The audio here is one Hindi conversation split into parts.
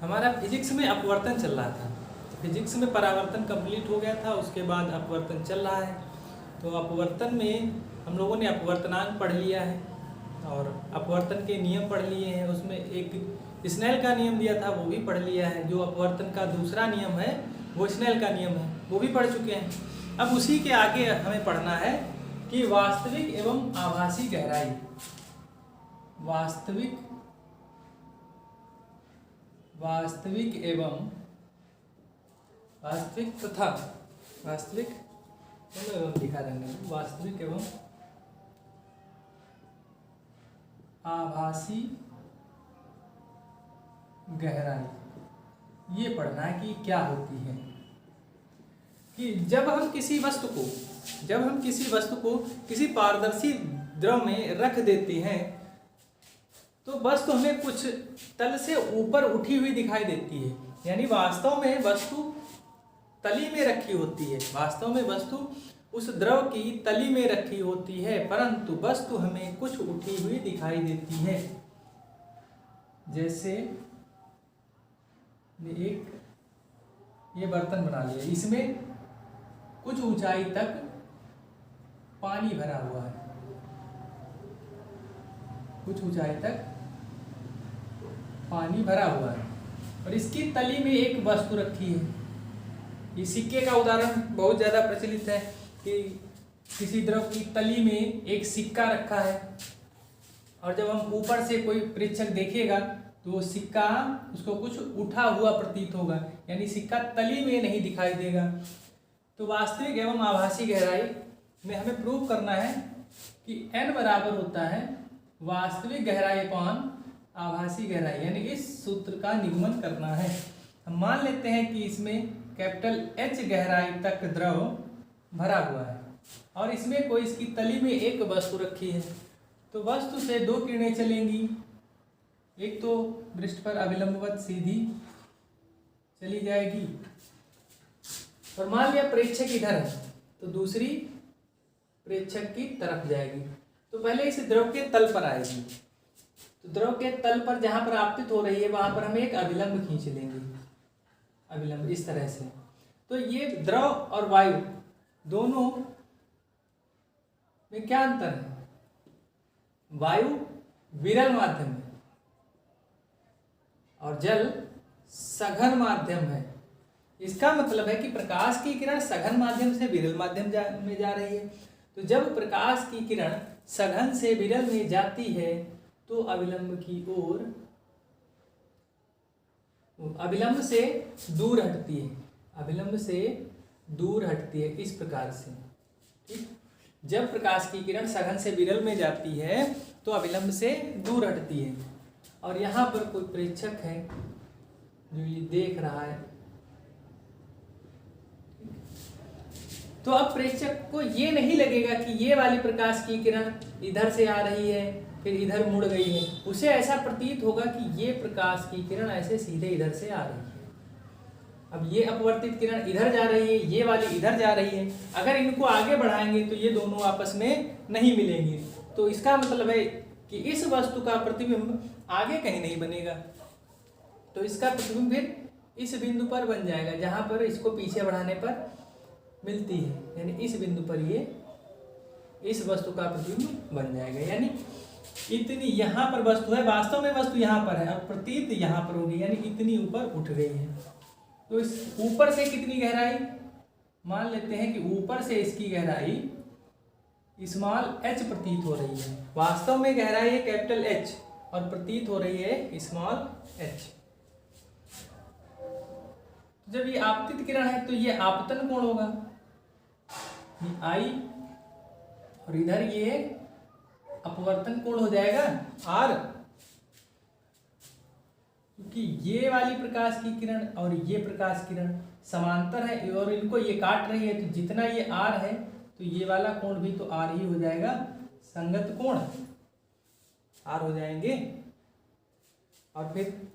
हमारा फिजिक्स में अपवर्तन चल रहा था। फिजिक्स में परावर्तन कंप्लीट हो गया था, उसके बाद अपवर्तन चल रहा है। तो अपवर्तन में हम लोगों ने अपवर्तनांक पढ़ लिया है और अपवर्तन के नियम पढ़ लिए हैं। उसमें एक स्नेल का नियम दिया था, वो भी पढ़ लिया है। जो अपवर्तन का दूसरा नियम है वो स्नेल का नियम है, वो भी पढ़ चुके हैं। अब उसी के आगे हमें पढ़ना है कि वास्तविक एवं आभासी गहराई, वास्तविक एवं वास्तविक एवं आभासी गहराई, ये पढ़ना है कि क्या होती है। कि जब हम किसी वस्तु को किसी पारदर्शी द्रव में रख देते हैं तो वस्तु हमें कुछ तल से ऊपर उठी हुई दिखाई देती है। यानी वास्तव में वस्तु तली में रखी होती है, वास्तव में वस्तु उस द्रव की तली में रखी होती है, परंतु वस्तु हमें कुछ उठी हुई दिखाई देती है। जैसे ये बर्तन बना लिया, इसमें कुछ ऊंचाई तक पानी भरा हुआ है, कुछ ऊंचाई तक पानी भरा हुआ है और इसकी तली में एक वस्तु रखी है। ये सिक्के का उदाहरण बहुत ज़्यादा प्रचलित है कि किसी द्रव की तली में एक सिक्का रखा है और जब हम ऊपर से कोई प्रेक्षक देखेगा तो वो सिक्का उसको कुछ उठा हुआ प्रतीत होगा, यानी सिक्का तली में नहीं दिखाई देगा। तो वास्तविक एवं आभासी गहराई में हमें प्रूव करना है कि n बराबर होता है वास्तविक गहराई अपॉन आभासी गहराई, यानी इस सूत्र का निगमन करना है। हम मान लेते हैं कि इसमें कैपिटल H गहराई तक द्रव भरा हुआ है और इसमें कोई इसकी तली में एक वस्तु रखी है। तो वस्तु से दो किरणें चलेंगी, एक तो पृष्ठ पर अभिलंबवत सीधी चली जाएगी और मान लिया प्रेक्षक इधर है तो दूसरी प्रेक्षक की तरफ जाएगी। तो पहले इस द्रव के तल पर आएगी, तो द्रव के तल पर जहां पर आपतित हो रही है वहां पर हम एक अभिलंब खींच लेंगे, अभिलंब इस तरह से। तो ये द्रव और वायु दोनों में क्या अंतर है? वायु विरल माध्यम है और जल सघन माध्यम है। इसका मतलब है कि प्रकाश की किरण सघन माध्यम से विरल माध्यम में जा रही है। तो जब प्रकाश की किरण सघन से विरल में जाती है तो अभिलंब की ओर, अभिलंब से दूर हटती है, अभिलंब से दूर हटती है इस प्रकार से। ठीक, जब प्रकाश की किरण सघन से विरल में जाती है तो अभिलंब से दूर हटती है। और यहाँ पर कोई प्रेक्षक है जो ये देख रहा है, तो अब प्रेक्षक को ये नहीं लगेगा कि ये वाली प्रकाश की किरण इधर से आ रही है फिर इधर मुड़ गई है। उसे ऐसा प्रतीत होगा कि ये प्रकाश की किरण ऐसे सीधे इधर से आ रही है। अब ये अपवर्तित किरण इधर जा रही है, ये वाली इधर जा रही है। अगर इनको आगे बढ़ाएंगे तो ये दोनों आपस में नहीं मिलेंगे। तो इसका मतलब है कि इस वस्तु का प्रतिबिंब आगे कहीं नहीं बनेगा, तो इसका प्रतिबिंब फिर इस बिंदु पर बन जाएगा जहां पर इसको पीछे बढ़ाने पर मिलती है। यानी इस बिंदु पर ये इस वस्तु का प्रतिबिंब बन जाएगा। यानी इतनी यहाँ पर वस्तु है, वास्तव में वस्तु यहाँ पर है और प्रतीत यहाँ पर होगी, यानी इतनी ऊपर उठ गई है। तो इस ऊपर से कितनी गहराई मान लेते हैं कि ऊपर से इसकी गहराई स्मॉल h प्रतीत हो रही है। वास्तव में गहराई है कैपिटल H और प्रतीत हो रही है स्मॉल h। जब ये आपतित किरण है तो ये आपतन कोण होगा I और इधर ये अपवर्तन कोण हो जाएगा R, क्योंकि ये वाली प्रकाश की किरण और ये प्रकाश किरण समांतर है और इनको ये काट रही है। तो जितना ये R है तो ये वाला कोण भी तो R ही हो जाएगा, संगत कोण R हो जाएंगे। और फिर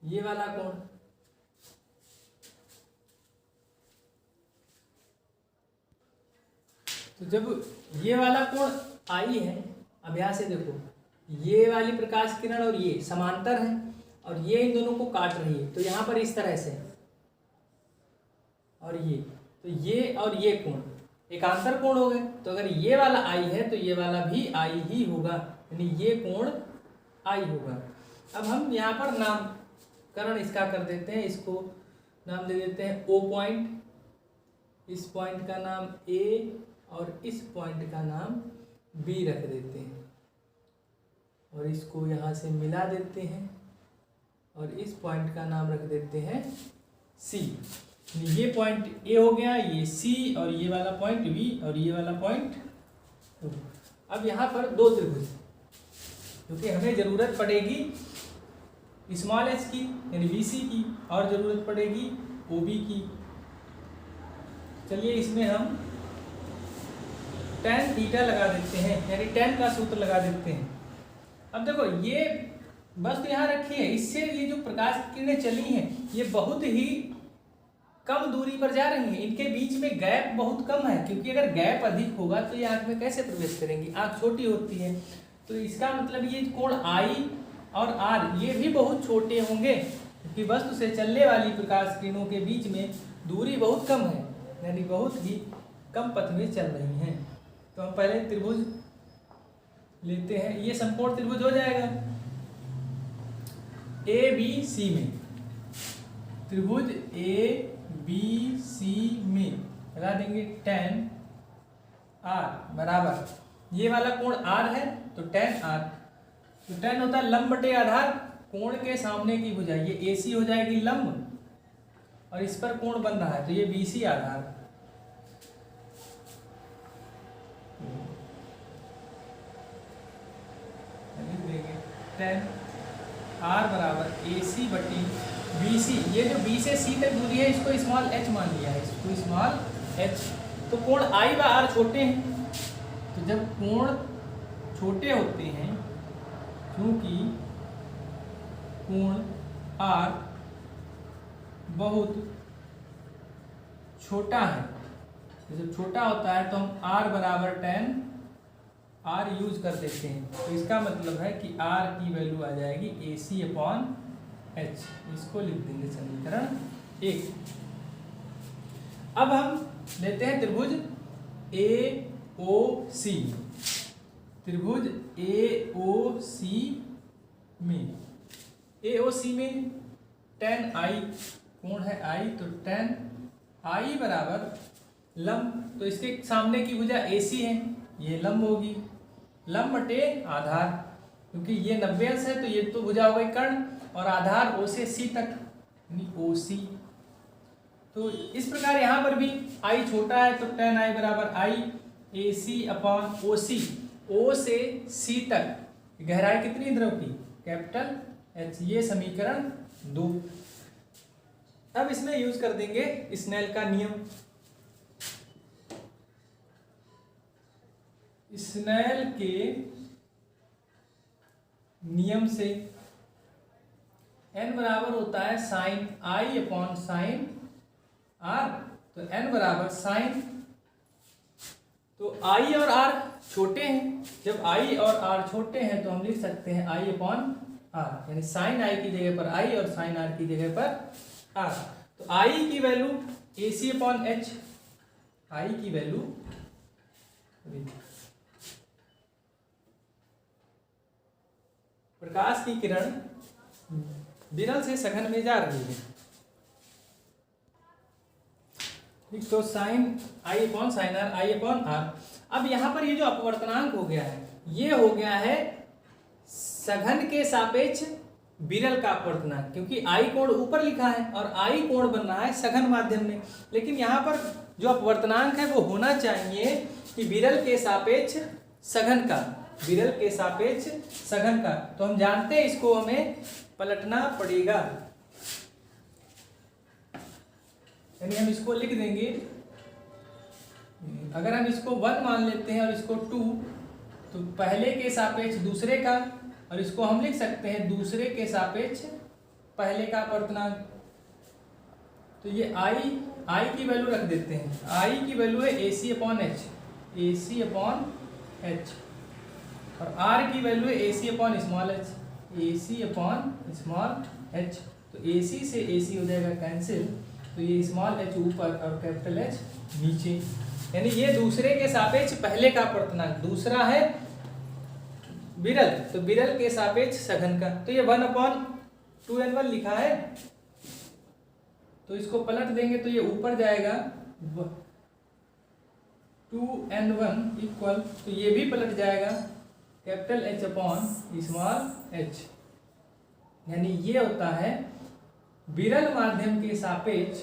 ये वाला कोण, तो जब ये वाला कोण I है, अब यहां से देखो ये वाली प्रकाश किरण और ये समांतर है और ये इन दोनों को काट रही है, तो यहाँ पर इस तरह से, और ये, तो ये और ये कोण एकांतर कोण हो गए। तो अगर ये वाला आई है तो ये वाला भी आई ही होगा, यानी ये कोण आई होगा। अब हम यहाँ पर नामकरण इसका कर देते हैं, इसको नाम दे देते हैं O पॉइंट, इस पॉइंट का नाम A और इस पॉइंट का नाम B रख देते हैं, और इसको यहाँ से मिला देते हैं, और इस पॉइंट का नाम रख देते हैं C। ये पॉइंट A हो गया, ये C, और ये वाला पॉइंट B, और ये वाला पॉइंट O। अब यहाँ पर दो त्रिभुज, क्योंकि हमें ज़रूरत पड़ेगी स्मॉल h की यानी BC की, और ज़रूरत पड़ेगी OB की। चलिए इसमें हम tan थीटा लगा देते हैं, यानी tan का सूत्र लगा देते हैं। अब देखो ये वस्तु यहाँ रखी है, इससे ये जो प्रकाश की किरणें चली हैं ये बहुत ही कम दूरी पर जा रही हैं, इनके बीच में गैप बहुत कम है, क्योंकि अगर गैप अधिक होगा तो ये आँख में कैसे प्रवेश करेंगी, आँख छोटी होती है। तो इसका मतलब ये कोण I और R ये भी बहुत छोटे होंगे, क्योंकि वस्तु से चलने वाली प्रकाश किरणों के बीच में दूरी बहुत कम है, यानी बहुत ही कम पथ में चल रही हैं। तो हम पहले त्रिभुज लेते हैं, ये समकोण त्रिभुज हो जाएगा ABC में, त्रिभुज ABC में लगा देंगे tan R बराबर, ये वाला कोण R है तो tan R, तो tan होता है लंब बटे आधार, कोण के सामने की भुजा, ये AC हो जाएगी लंब, और इस पर कोण बन रहा है तो ये BC आधार। tan R बराबर AC बटी BC, ये जो B से C तक दूरी है इसको स्मॉल h मान लिया है, इसको स्मॉल h। तो कोण I व R छोटे हैं, तो जब कोण छोटे होते हैं, क्योंकि कोण R बहुत छोटा है, तो जब छोटा होता है तो हम R बराबर tan R यूज कर देते हैं, तो इसका मतलब है कि R की वैल्यू आ जाएगी AC अपॉन H, इसको लिख देंगे समीकरण 1। अब हम लेते हैं त्रिभुज AOC, त्रिभुज AOC में tan I कोण है I, तो tan I बराबर लंब, तो इसके सामने की भुजा AC है, ये लंब होगी, लंब बटे आधार, क्योंकि ये 90 अंश है तो ये तो भुजा हो गई कर्ण, और आधार O से C तक यानी OC। तो इस प्रकार यहाँ पर भी I छोटा है तो tan I बराबर I AC upon OC, O से C तक गहराई कितनी द्रव की, कैपिटल H, ये समीकरण 2। अब इसमें यूज कर देंगे स्नेल का नियम। स्नेल के नियम से n बराबर होता है sine I upon sine R, तो n बराबर साइन, तो I और R छोटे हैं, जब I और R छोटे हैं तो हम लिख सकते हैं I अपॉन R, यानी साइन I की जगह पर I और साइन R की जगह पर R। तो I की value AC upon H, I की वैल्यू प्रकाश की किरण विरल से सघन में जा रही है, ठीक, तो sine I upon sine R, I अपॉन R। अब यहाँ पर ये जो अपवर्तनांक हो गया है ये हो गया है सघन के सापेक्ष विरल का अपवर्तनांक, क्योंकि I कोण ऊपर लिखा है और I कोण बन रहा है सघन माध्यम में, लेकिन यहाँ पर जो अपवर्तनांक है वो होना चाहिए कि विरल के सापेक्ष सघन का, विरल के सापेक्ष सघन का। तो हम जानते हैं इसको हमें पलटना पड़ेगा, यानी हम इसको लिख देंगे, अगर हम इसको 1 मान लेते हैं और इसको 2, तो पहले के सापेक्ष दूसरे का, और इसको हम लिख सकते हैं दूसरे के सापेक्ष पहले का अपवर्तनांक। तो ये I की वैल्यू रख देते हैं, I की वैल्यू है AC upon H, AC upon H, और R की वैल्यू है AC अपॉन स्मॉल h, ए सी अपॉन स्मॉल एच। तो ए सी से ए सी हो जाएगा कैंसिल, तो ये स्मॉल एच ऊपर और कैपिटल एच नीचे, यानी ये दूसरे के सापेक्ष पहले का अपवर्तनांक, दूसरा है विरल, तो विरल के सापेक्ष सघन का। तो ये 1/2n1 लिखा है, तो इसको पलट देंगे तो ये ऊपर जाएगा 2n1 इक्वल, तो ये भी पलट जाएगा capital H upon small H, यानी ये होता है विरल माध्यम के सापेक्ष,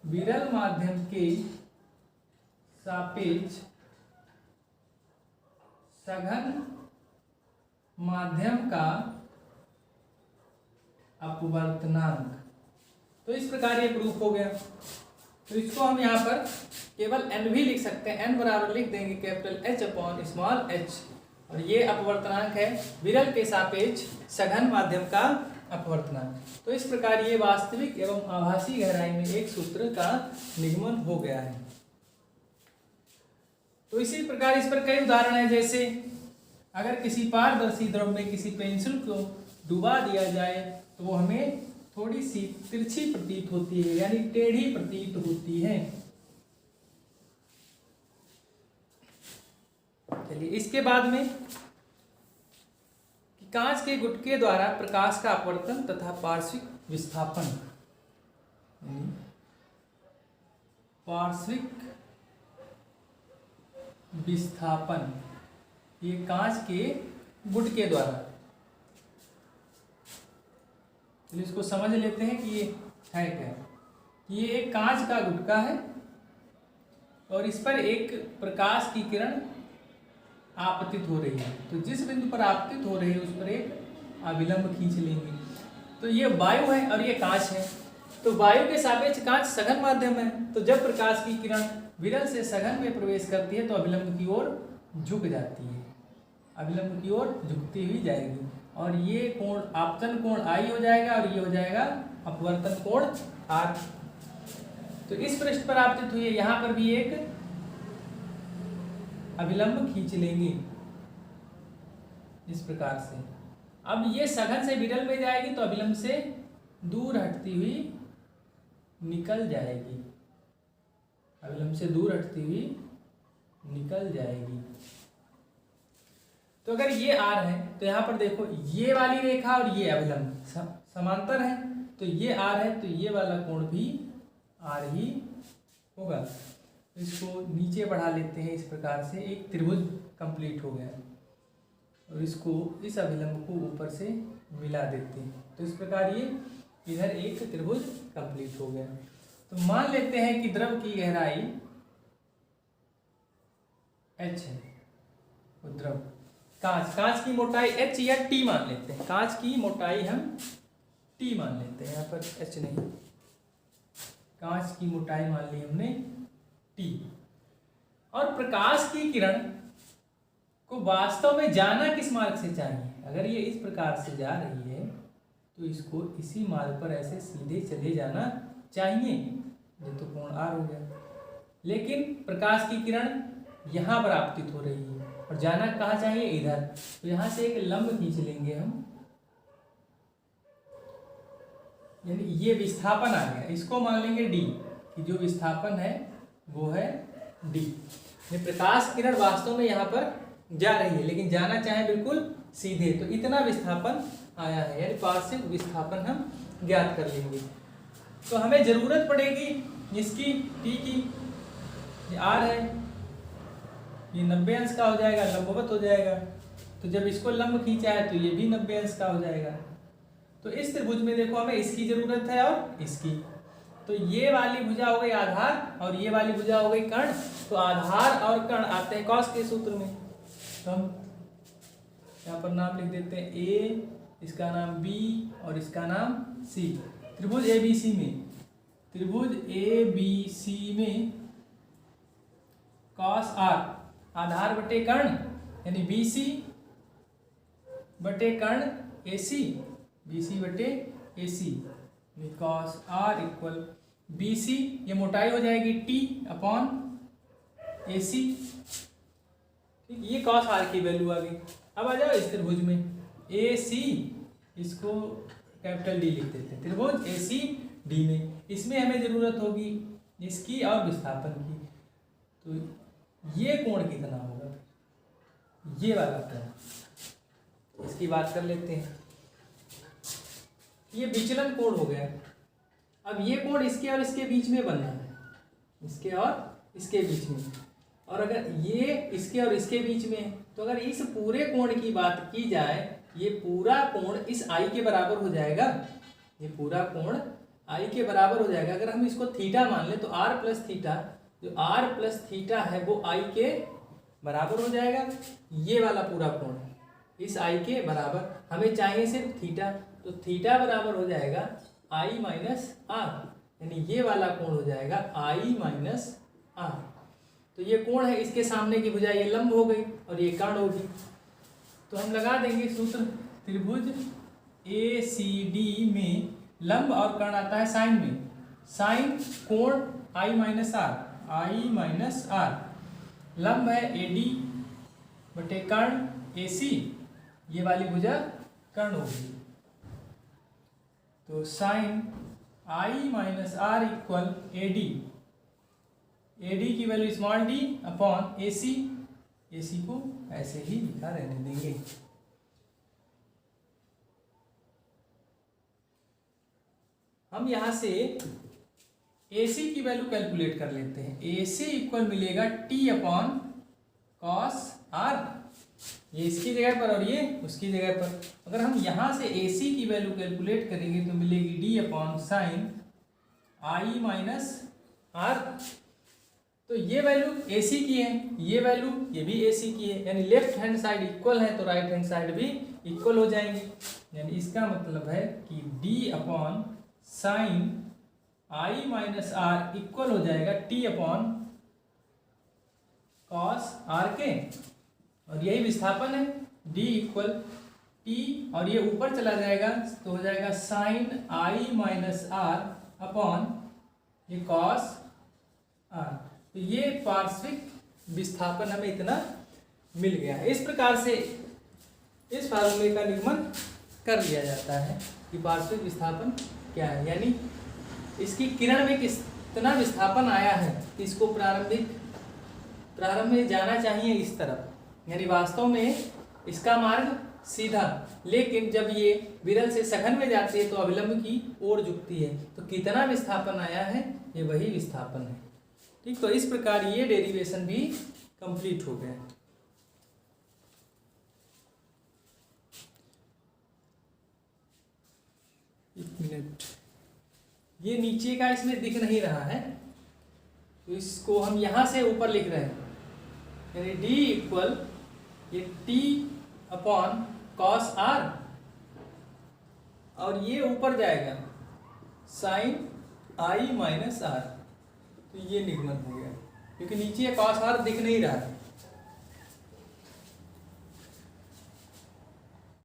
विरल माध्यम के सापेक्ष सघन माध्यम का अपवर्तनांक। तो इस प्रकार ये प्रूफ हो गया। तो इसको हम यहाँ पर केवल n भी लिख सकते हैं, n बराबर लिख देंगे capital H upon small h, और ये अपवर्तनांक है विरल के सापेक्ष सघन माध्यम का अपवर्तनांक। तो इस प्रकार ये वास्तविक एवं आभासी गहराई में एक सूत्र का निगमन हो गया है। तो इसी प्रकार इस पर कई उदाहरण है, जैसे अगर किसी पारदर्शी द्रव में किसी पेंसिल को डुबा दिया जाए तो वो हमें थोड़ी सी तिरछी प्रतीत होती है, यानी टेढ़ी प्रतीत होती है। चलिए इसके बाद में कि कांच के गुटके द्वारा प्रकाश का अपवर्तन तथा पार्श्विक विस्थापन, पार्श्विक विस्थापन, ये कांच के गुटके द्वारा। तो इसको समझ लेते हैं कि ये है क्या। ये एक कांच का गुटका है और इस पर एक प्रकाश की किरण आपतित हो रही है, तो जिस बिंदु पर आपतित हो रही है उस पर एक अभिलंब खींच लेंगे। तो ये वायु है और ये कांच है, तो वायु के सापेक्ष कांच सघन माध्यम है, तो जब प्रकाश की किरण विरल से सघन में प्रवेश करती है तो अभिलंब की ओर झुक जाती है, अभिलंब की ओर झुकती हुई जाएगी, और ये कोण आपतन कोण I हो जाएगा और ये हो जाएगा अपवर्तन कोण R। तो इस पृष्ठ पर आपतित हुई है, यहाँ पर भी एक अभिलंब खींच लेंगे इस प्रकार से। अब ये सघन से विरल में जाएगी तो अभिलंब से दूर हटती हुई निकल जाएगी, अभिलंब से दूर हटती हुई निकल जाएगी। तो अगर ये R है तो यहाँ पर देखो ये वाली रेखा और ये अभिलंब समांतर है, तो ये R है तो ये वाला कोण भी R ही होगा। इसको नीचे बढ़ा लेते हैं, इस प्रकार से एक त्रिभुज कंप्लीट हो गया, और इसको इस अभिलंब को ऊपर से मिला देते हैं, तो इस प्रकार ये इधर एक त्रिभुज कंप्लीट हो गया। तो मान लेते हैं कि द्रव की गहराई h है, और द्रव कांच की मोटाई h या t मान लेते हैं, कांच की मोटाई हम t मान लेते हैं, यहाँ पर h नहीं, कांच की मोटाई मान ली हमने t। और प्रकाश की किरण को वास्तव में जाना किस मार्ग से चाहिए, अगर ये इस प्रकार से जा रही है तो इसको इसी मार्ग पर ऐसे सीधे चले जाना चाहिए, ये तो कोण R हो गया। लेकिन प्रकाश की किरण यहाँ पर आपतित हो रही है और जाना कहाँ चाहिए, इधर, तो यहाँ से एक लंब खींच लेंगे हम, यानी ये विस्थापन आ गया, इसको मान लेंगे d, कि जो विस्थापन है वो है d। प्रकाश किरण वास्तव में यहाँ पर जा रही है लेकिन जाना चाहे बिल्कुल सीधे, तो इतना विस्थापन आया है, यानी पार्श्विक विस्थापन हम ज्ञात कर लेंगे। तो हमें जरूरत पड़ेगी इसकी t की, ये r है, ये 90 अंश का हो जाएगा, लंबवत हो जाएगा, तो जब इसको लंब खींचा है तो ये भी 90 अंश का हो जाएगा। तो इस त्रिभुज में देखो हमें इसकी जरूरत है और इसकी, तो ये वाली भुजा हो गई आधार और ये वाली भुजा हो गई कर्ण, तो आधार और कर्ण आते हैं कॉस के सूत्र में, तो हम यहाँ पर नाम लिख देते हैं A, इसका नाम B और इसका नाम C। त्रिभुज ABC में, त्रिभुज ABC में कॉस R आधार बटे कर्ण, यानी BC बटे कर्ण AC, BC बटे AC, cos R equal BC, ये मोटाई हो जाएगी T अपॉन AC, ये कॉस R की वैल्यू आ गई। अब आ जाओ इस त्रिभुज में, ए सी, इसको कैपिटल डी लिख देते हैं, त्रिभुज ए सी डी में। इसमें हमें जरूरत होगी इसकी और विस्थापन की। तो ये कोण कितना होगा, ये वाला कोण, इसकी बात कर लेते हैं। ये विचलन कोण हो गया। अब ये कोण इसके और इसके बीच में बनना है, इसके और इसके बीच में। और अगर ये इसके और इसके बीच में है, तो अगर इस पूरे कोण की बात की जाए, ये पूरा कोण इस आई के बराबर हो जाएगा। ये पूरा कोण आई के बराबर हो जाएगा। अगर हम इसको थीटा मान ले तो आर प्लस थीटा, जो आर प्लस थीटा है वो आई के बराबर हो जाएगा। ये वाला पूरा कोण इस आई के बराबर, हमें चाहिए सिर्फ थीटा, तो थीटा बराबर हो जाएगा आई माइनस आर, यानी ये वाला कोण हो जाएगा आई माइनस आर। तो ये कोण है, इसके सामने की भुजा ये लंब हो गई और ये कर्ण होगी। तो हम लगा देंगे सूत्र, त्रिभुज ए सी डी में लंब और कर्ण आता है साइन में। साइन कोण i minus r, i minus r, लंब है ए डी बटे कर्ण ए सी, ये वाली भुजा कर्ण होगी। तो sine I minus R equal A D, A D की value small D upon A C, A C को ऐसे ही लिखा रहने देंगे। हम यहां से ए सी की वैल्यू कैलकुलेट कर लेते हैं। ए सी इक्वल मिलेगा टी अपॉन कॉस आर, ये इसकी जगह पर और ये उसकी जगह पर। अगर हम यहां से ए सी की वैल्यू कैलकुलेट करेंगे तो मिलेगी D upon sine I minus R. तो ये वैल्यू ए सी की है, ये वैल्यू ये भी ए सी की है, यानी लेफ्ट हैंड साइड इक्वल है तो राइट हैंड साइड भी इक्वल हो जाएंगे। यानी इसका मतलब है कि D upon sine I minus R equal हो जाएगा टी अपॉन कॉस आर के, और यही विस्थापन है। डी इक्वल टी, और ये ऊपर चला जाएगा तो हो जाएगा sine I minus R upon ये कॉस आर। तो ये पार्श्विक विस्थापन हमें इतना मिल गया है। इस प्रकार से इस फार्मूले का निगमन कर लिया जाता है कि पार्श्विक विस्थापन क्या है, यानी इसकी किरण में कितना विस्थापन आया है, इसको प्रारंभ में जाना चाहिए इस तरफ, यानी वास्तव में इसका मार्ग सीधा, लेकिन जब ये विरल से सघन में जाती है तो अविलंब की ओर झुकती है। तो कितना विस्थापन आया है, ये वही विस्थापन है। ठीक, तो इस प्रकार ये डेरिवेशन भी कंप्लीट हो गया। एक मिनट, ये नीचे का इसमें दिख नहीं रहा है, तो इसको हम यहां से ऊपर लिख रहे हैं, यानी d इक्वल ये t अपॉन कॉस आर, और ये ऊपर जाएगा साइन आई माइनस आर। तो ये निगमन हो गया, क्योंकि नीचे कॉस आर दिख नहीं रहा है।